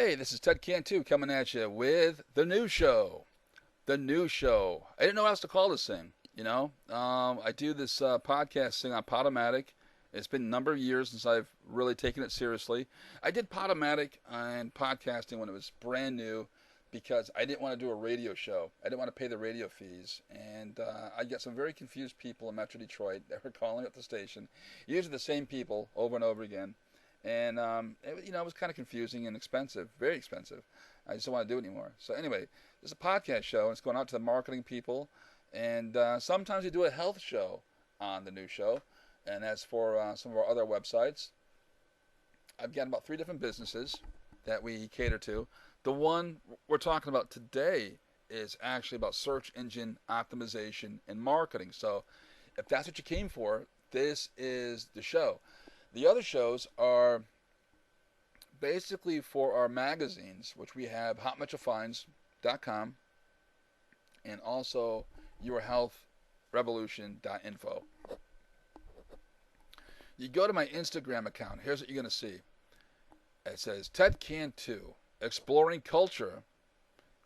Hey, this is Ted Cantu coming at you with the new show. The new show. I didn't know what else to call this thing. I do this podcast thing on Podomatic. It's been a number of years since I've really taken it seriously. I did Podomatic and podcasting when it was brand new because I didn't want to do a radio show. I didn't want to pay the radio fees. And I got some very confused people in Metro Detroit that were calling up the station, usually the same people over and over again. And it was kind of confusing and expensive, very expensive. I just don't want to do it anymore. So anyway, this is a podcast show, and it's going out to the marketing people. And sometimes we do a health show on the new show, and that's for some of our other websites. I've got about 3 different businesses that we cater to. The one we're talking about today is actually about search engine optimization and marketing. So if that's what you came for, this is the show. The other shows are basically for our magazines, which we have hotmetrofinds.com and also yourhealthrevolution.info. You go to my Instagram account. Here's what you're going to see. It says Ted Cantu, exploring culture,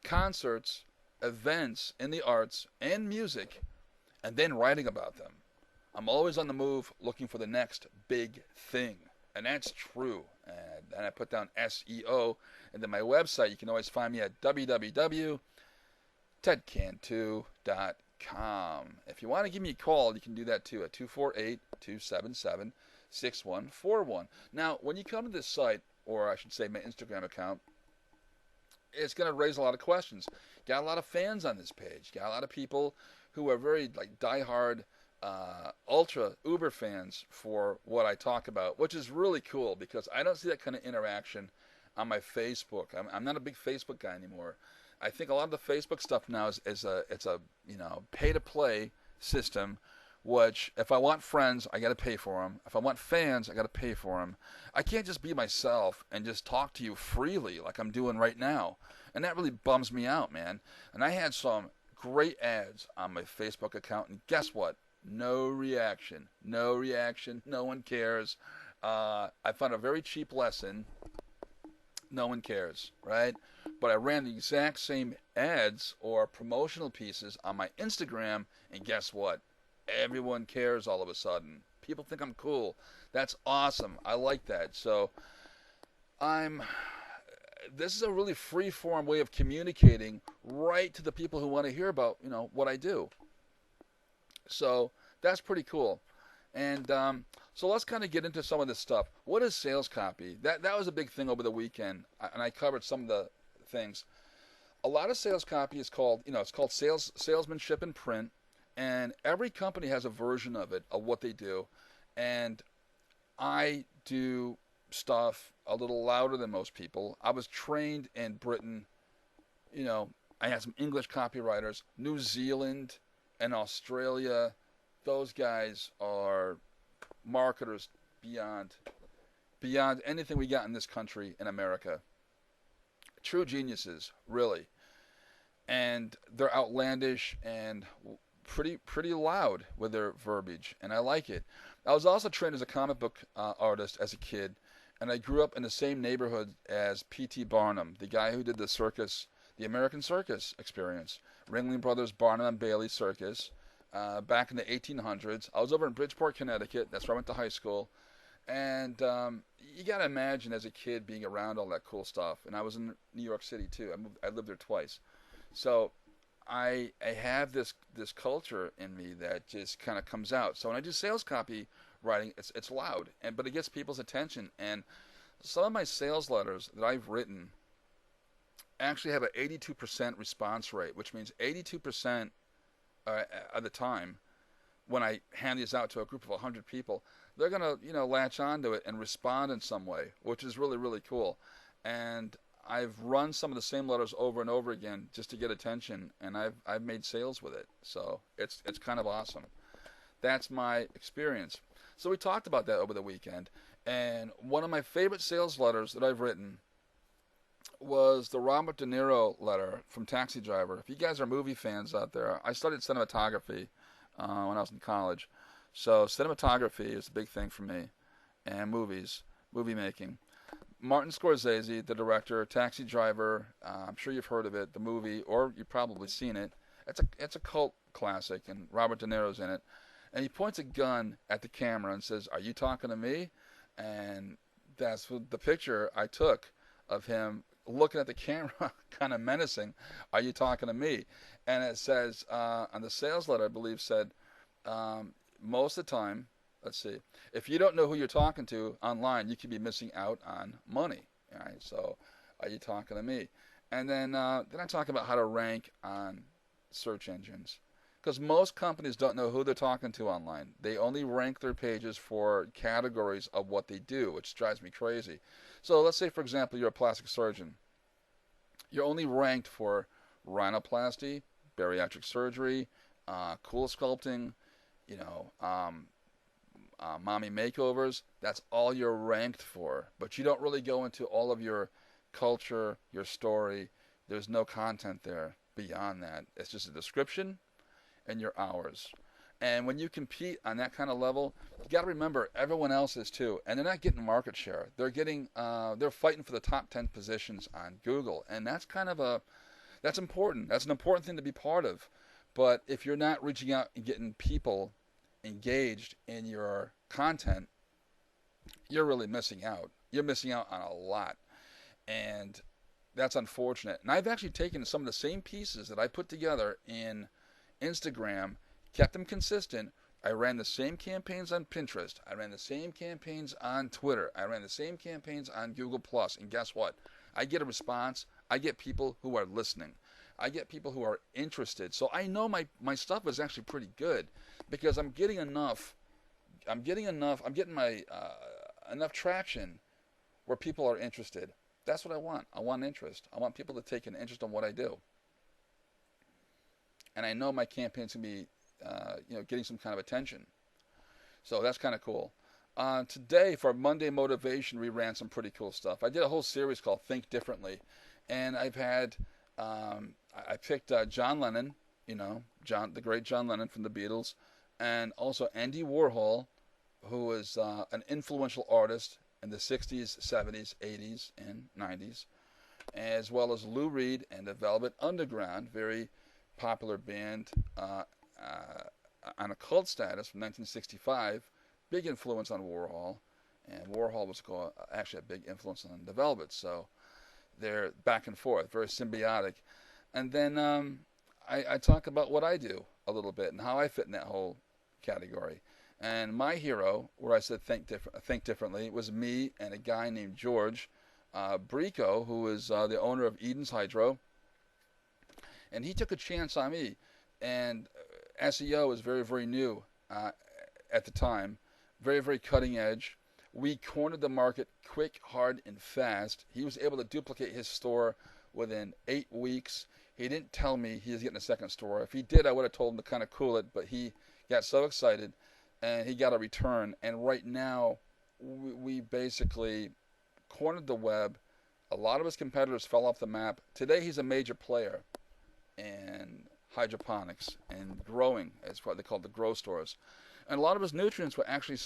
concerts, events in the arts and music, and then writing about them. I'm always on the move looking for the next big thing. And that's true. And I put down SEO. And then my website, you can always find me at www.tedcantu.com. If you want to give me a call, you can do that too at 248-277-6141. Now, when you come to this site, or I should say my Instagram account, it's going to raise a lot of questions. Got a lot of fans on this page. Got a lot of people who are very diehard ultra uber fans for what I talk about, which is really cool because I don't see that kind of interaction on my Facebook. I'm not a big Facebook guy anymore. I think a lot of the Facebook stuff now is a pay to play system, which if I want friends, I got to pay for them. If I want fans, I got to pay for them. I can't just be myself and just talk to you freely like I'm doing right now. And that really bums me out, man. And I had some great ads on my Facebook account, and guess what? No reaction. No reaction. No one cares. I found a very cheap lesson. No one cares, right? But I ran the exact same ads or promotional pieces on my Instagram, and guess what? Everyone cares all of a sudden. People think I'm cool. That's awesome. I like that. So this is a really free form way of communicating right to the people who want to hear about, what I do. So that's pretty cool. And so let's kind of get into some of this stuff. What is sales copy? That was a big thing over the weekend, and I covered some of the things. A lot of sales copy is called, it's called salesmanship in print, and every company has a version of it, of what they do. And I do stuff a little louder than most people. I was trained in Britain. I had some English copywriters, New Zealand, and Australia. Those guys are marketers beyond anything we got in this country in America. True geniuses, really. And they're outlandish and pretty loud with their verbiage, and I like it. I was also trained as a comic book artist as a kid, and I grew up in the same neighborhood as P.T. Barnum, the guy who did the circus, the American Circus Experience, Ringling Brothers Barnum and Bailey Circus, back in the 1800s. I was over in Bridgeport, Connecticut. That's where I went to high school. And you got to imagine as a kid being around all that cool stuff. And I was in New York City, too. I lived there twice. So I have this culture in me that just kind of comes out. So when I do sales copy writing, it's loud, but it gets people's attention. And some of my sales letters that I've written actually have an 82% response rate, which means 82% at the time when I hand these out to a group of 100 people, they're going to, latch onto it and respond in some way, which is really, really cool. And I've run some of the same letters over and over again just to get attention, and I've made sales with it. So it's kind of awesome. That's my experience. So we talked about that over the weekend, and one of my favorite sales letters that I've written was the Robert De Niro letter from Taxi Driver. If you guys are movie fans out there, I studied cinematography when I was in college. So cinematography is a big thing for me, and movie making. Martin Scorsese, the director, Taxi Driver. I'm sure you've heard of it, the movie, or you've probably seen it. It's a cult classic, and Robert De Niro's in it. And he points a gun at the camera and says, "Are you talking to me?" And that's what the picture I took of him looking at the camera, kind of menacing. "Are you talking to me?" And it says on the sales letter, I believe, said most of the time. Let's see. If you don't know who you're talking to online, you could be missing out on money. All right. So, are you talking to me? And then I talk about how to rank on search engines, because most companies don't know who they're talking to online. They only rank their pages for categories of what they do, which drives me crazy. So let's say, for example, you're a plastic surgeon. You're only ranked for rhinoplasty, bariatric surgery, cool sculpting, you know, mommy makeovers. That's all you're ranked for. But you don't really go into all of your culture, your story. There's no content there beyond that. It's just a description and your hours. And when you compete on that kind of level, you got to remember everyone else is too, and they're not getting market share. They're fighting for the top 10 positions on Google, and that's important. That's an important thing to be part of. But if you're not reaching out and getting people engaged in your content, you're really missing out. You're missing out on a lot, and that's unfortunate. And I've actually taken some of the same pieces that I put together in Instagram, kept them consistent. I ran the same campaigns on Pinterest. I ran the same campaigns on Twitter. I ran the same campaigns on Google+. And guess what? I get a response. I get people who are listening. I get people who are interested. So I know my stuff is actually pretty good, because I'm getting enough. I'm getting my enough traction where people are interested. That's what I want. I want interest. I want people to take an interest in what I do. And I know my campaign's going to be getting some kind of attention. So that's kind of cool. Today, for Monday Motivation, we ran some pretty cool stuff. I did a whole series called Think Differently. And I've had, I picked John Lennon, the great John Lennon from the Beatles, and also Andy Warhol, who was an influential artist in the 60s, 70s, 80s, and 90s, as well as Lou Reed and the Velvet Underground, very popular band on a cult status from 1965, big influence on Warhol, and Warhol was actually a big influence on the Velvets, so they're back and forth, very symbiotic. And then I talk about what I do a little bit and how I fit in that whole category. And my hero, where I said think differently, was me and a guy named George Brico, who is the owner of Eden's Hydro. And he took a chance on me. And SEO was very, very new at the time, very, very cutting edge. We cornered the market quick, hard, and fast. He was able to duplicate his store within 8 weeks. He didn't tell me he was getting a second store. If he did, I would have told him to kind of cool it, but he got so excited, and he got a return. And right now, we basically cornered the web. A lot of his competitors fell off the map. Today, he's a major player in hydroponics and growing, as what they call the grow stores. And a lot of his nutrients will actually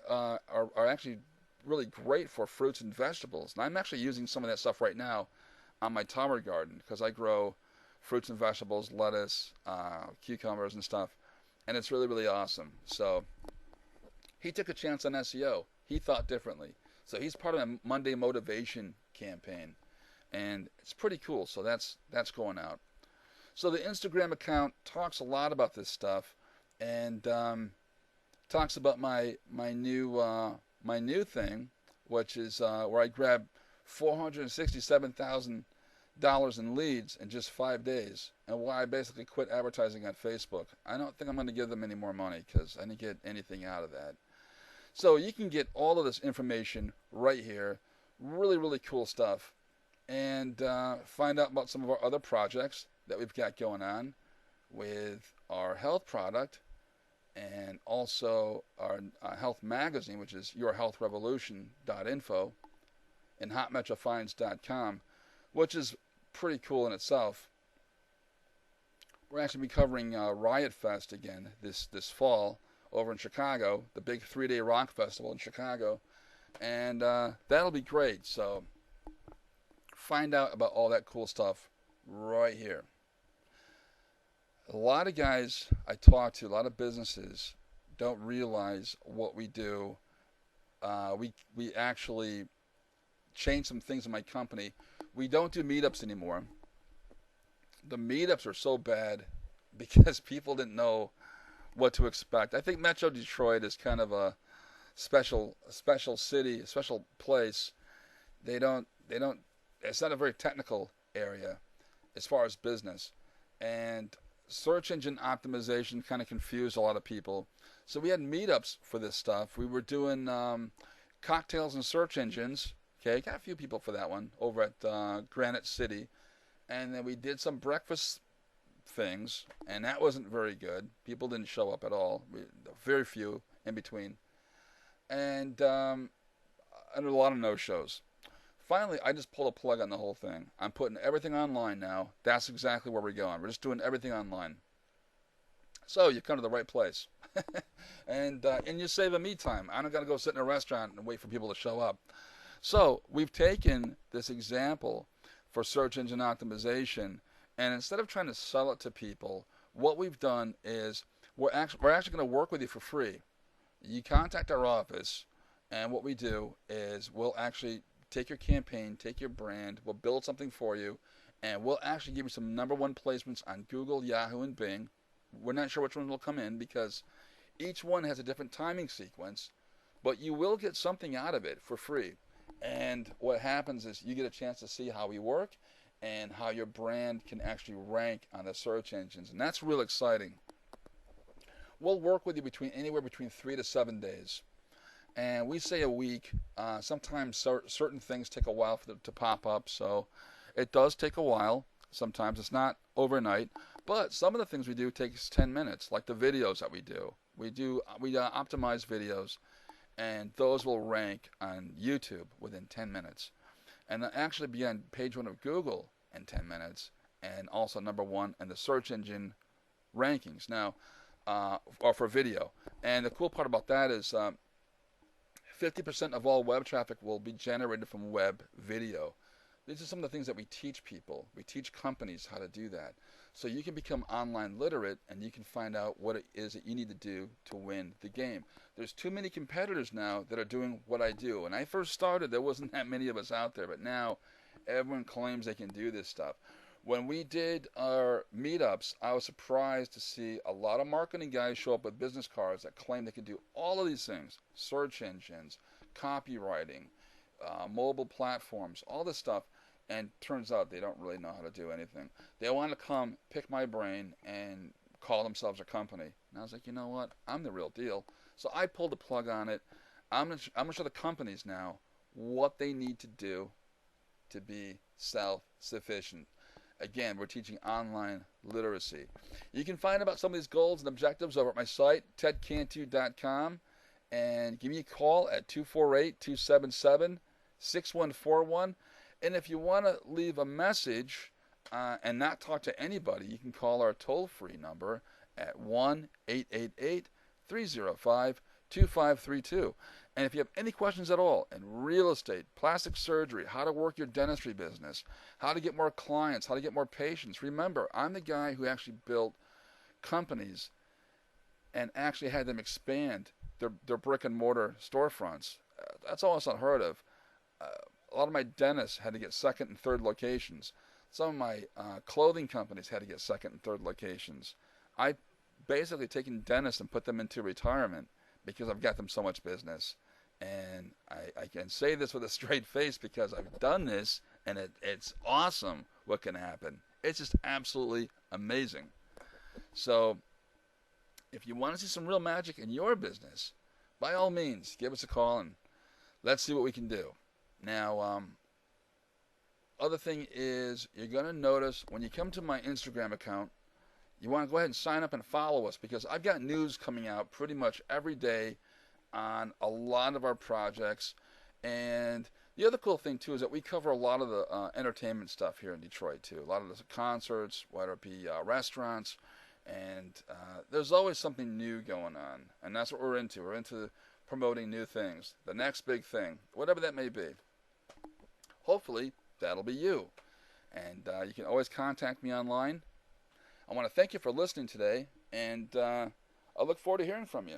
are actually really great for fruits and vegetables. And I'm actually using some of that stuff right now on my tower garden, because I grow fruits and vegetables, lettuce, cucumbers and stuff. And it's really, really awesome. So he took a chance on SEO. He thought differently. So he's part of a Monday Motivation campaign. And it's pretty cool. So that's going out. So the Instagram account talks a lot about this stuff, and talks about my new thing, which is where I grabbed $467,000 in leads in just 5 days, and why I basically quit advertising on Facebook. I don't think I'm going to give them any more money, because I didn't get anything out of that. So you can get all of this information right here. Really, really cool stuff. And find out about some of our other projects that we've got going on with our health product, and also our health magazine, which is yourhealthrevolution.info, and hotmetrofinds.com, which is pretty cool in itself. We're actually be covering Riot Fest again this fall over in Chicago, the big 3-day rock festival in Chicago. And that'll be great. So find out about all that cool stuff right here. A lot of guys I talk to, a lot of businesses don't realize what we do. We actually changed some things in my company. We don't do meetups anymore. The meetups are so bad because people didn't know what to expect. I think Metro Detroit is kind of a special city, a special place. They don't. It's not a very technical area as far as business, and search engine optimization kind of confused a lot of people. So we had meetups for this stuff. We were doing cocktails and search engines. Okay, got a few people for that one over at Granite City, and then we did some breakfast things, and that wasn't very good. People didn't show up at all. Very few in between, and a lot of no-shows. Finally, I just pulled a plug on the whole thing. I'm putting everything online now. That's exactly where we're going. We're just doing everything online. So you come to the right place, and you're saving me time. I don't got to go sit in a restaurant and wait for people to show up. So we've taken this example for search engine optimization, and instead of trying to sell it to people, what we've done is we're actually going to work with you for free. You contact our office, and what we do is we'll actually take your campaign, take your brand, we'll build something for you, and we'll actually give you some #1 placements on Google, Yahoo, and Bing. We're not sure which one will come in because each one has a different timing sequence, but you will get something out of it for free. And what happens is you get a chance to see how we work and how your brand can actually rank on the search engines, and that's real exciting. We'll work with you anywhere between 3 to 7 days. And we say a week. Sometimes certain things take a while for them to pop up, so it does take a while. Sometimes it's not overnight, but some of the things we do takes 10 minutes, like the videos that we do. We optimize videos, and those will rank on YouTube within 10 minutes, and they'll actually be on page 1 of Google in 10 minutes, and also #1 in the search engine rankings now, or for video. And the cool part about that is 50% of all web traffic will be generated from web video. These are some of the things that we teach people. We teach companies how to do that. So you can become online literate, and you can find out what it is that you need to do to win the game. There's too many competitors now that are doing what I do. When I first started, there wasn't that many of us out there, but now everyone claims they can do this stuff. When we did our meetups, I was surprised to see a lot of marketing guys show up with business cards that claim they can do all of these things: search engines, copywriting, mobile platforms, all this stuff. And turns out they don't really know how to do anything. They want to come, pick my brain, and call themselves a company. And I was like, you know what? I'm the real deal. So I pulled the plug on it. I'm going to show the companies now what they need to do to be self-sufficient. Again, we're teaching online literacy. You can find out about some of these goals and objectives over at my site, tedcantu.com, and give me a call at 248-277-6141. And if you want to leave a message and not talk to anybody, you can call our toll-free number at 1-888-305-2532. And if you have any questions at all in real estate, plastic surgery, how to work your dentistry business, how to get more clients, how to get more patients, remember, I'm the guy who actually built companies and actually had them expand their brick-and-mortar storefronts. That's almost unheard of. A lot of my dentists had to get second and third locations. Some of my clothing companies had to get second and third locations. I basically taken dentists and put them into retirement because I've got them so much business. And I can say this with a straight face because I've done this, and it's awesome what can happen. It's just absolutely amazing. So if you want to see some real magic in your business, by all means, give us a call and let's see what we can do. Now, other thing is, you're going to notice when you come to my Instagram account, you want to go ahead and sign up and follow us because I've got news coming out pretty much every day on a lot of our projects. And the other cool thing, too, is that we cover a lot of the entertainment stuff here in Detroit, too. A lot of the concerts, whether it be restaurants, and there's always something new going on. And that's what we're into. We're into promoting new things, the next big thing, whatever that may be. Hopefully, that'll be you. And you can always contact me online. I want to thank you for listening today, and I look forward to hearing from you.